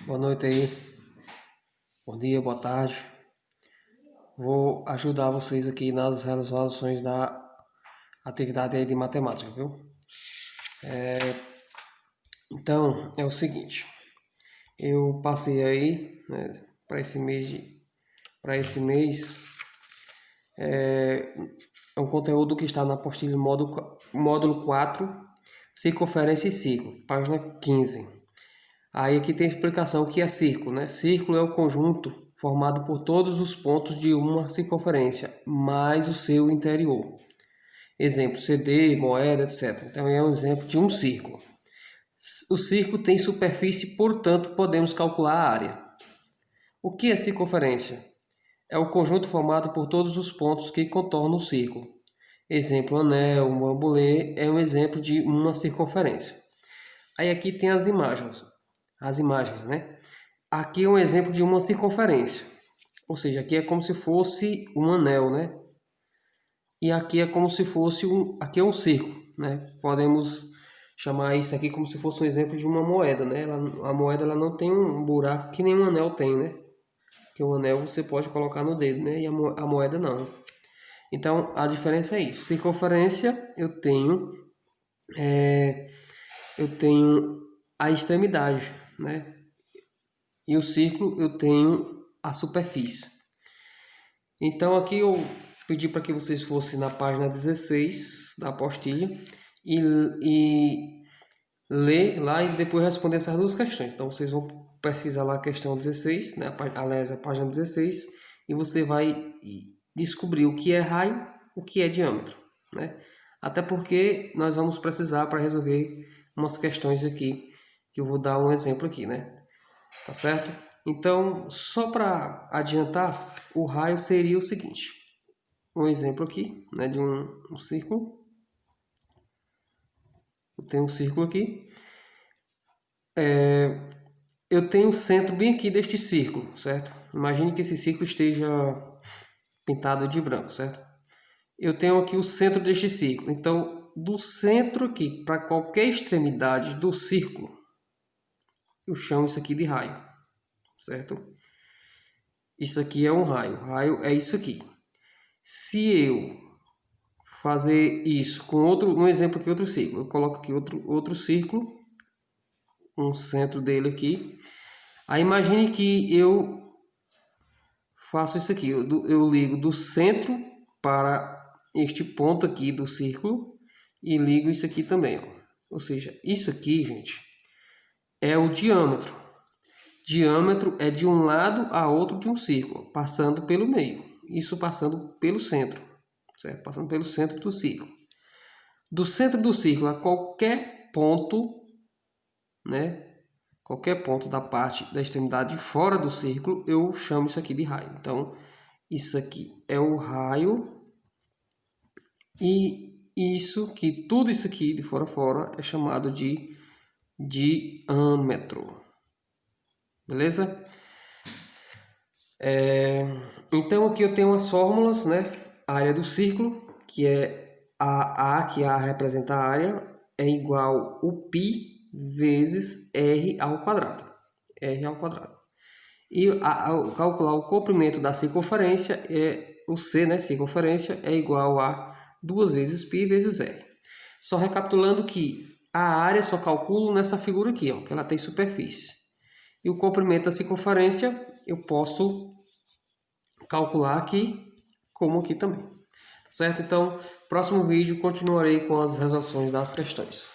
Boa noite aí, bom dia, boa tarde. Vou ajudar vocês aqui nas resoluções da atividade aí de matemática, viu? Então, é o seguinte, eu passei aí, né, para esse mês, é um conteúdo que está na apostila módulo 4, circunferência e círculo, página 15. Aí aqui tem a explicação o que é círculo, né? Círculo é o conjunto formado por todos os pontos de uma circunferência, mais o seu interior. Exemplo, CD, moeda, etc. Então é um exemplo de um círculo. O círculo tem superfície, portanto podemos calcular a área. O que é circunferência? É o conjunto formado por todos os pontos que contornam o círculo. Exemplo, anel, um bambolê é um exemplo de uma circunferência. Aí aqui tem as imagens, né? Aqui é um exemplo de uma circunferência, ou seja, aqui é como se fosse um anel, né? E aqui é como se fosse aqui é um círculo, né? Podemos chamar isso aqui como se fosse um exemplo de uma moeda, né? A moeda ela não tem um buraco que nenhum anel tem, né? Que o anel você pode colocar no dedo, né? E a moeda não. Então a diferença é isso. Circunferência eu tenho a extremidade, né? E o círculo eu tenho a superfície. Então aqui eu pedi para que vocês fossem na página 16 da apostila e ler lá e depois responder essas duas questões. Então vocês vão pesquisar lá a questão 16, né? Aliás, a página 16, e você vai descobrir o que é raio, o que é diâmetro, né? Até porque nós vamos precisar para resolver umas questões aqui, que eu vou dar um exemplo aqui, né? Tá certo? Então, só para adiantar, o raio seria o seguinte. Um exemplo aqui, né, de um círculo. Eu tenho um círculo aqui. Eu tenho o centro bem aqui deste círculo, certo? Imagine que esse círculo esteja pintado de branco, certo? Eu tenho aqui o centro deste círculo. Então, do centro aqui para qualquer extremidade do círculo, eu chamo isso aqui de raio, certo? Isso aqui é um raio. Raio é isso aqui. Se eu fazer isso com um exemplo aqui, outro círculo, eu coloco aqui outro círculo, um centro dele aqui. Aí imagine que eu faço isso aqui, eu ligo do centro para este ponto aqui do círculo e ligo isso aqui também, ó. Ou seja, isso aqui, gente, é o diâmetro. Diâmetro é de um lado a outro de um círculo, passando pelo meio. Isso passando pelo centro, certo? Passando pelo centro do círculo. Do centro do círculo a qualquer ponto, né? Qualquer ponto da parte da extremidade fora do círculo, eu chamo isso aqui de raio. Então, isso aqui é o raio e tudo isso aqui de fora a fora é chamado de diâmetro. Beleza? Então aqui eu tenho as fórmulas, né? A área do círculo, que é que representa a área, é igual o π vezes r ao quadrado. R ao quadrado. E ao calcular o comprimento da circunferência, o C, né? Circunferência, é igual a 2 vezes π vezes r. Só recapitulando que a área só calculo nessa figura aqui, ó, que ela tem superfície. E o comprimento da circunferência eu posso calcular aqui, como aqui também. Certo? Então, próximo vídeo continuarei com as resoluções das questões.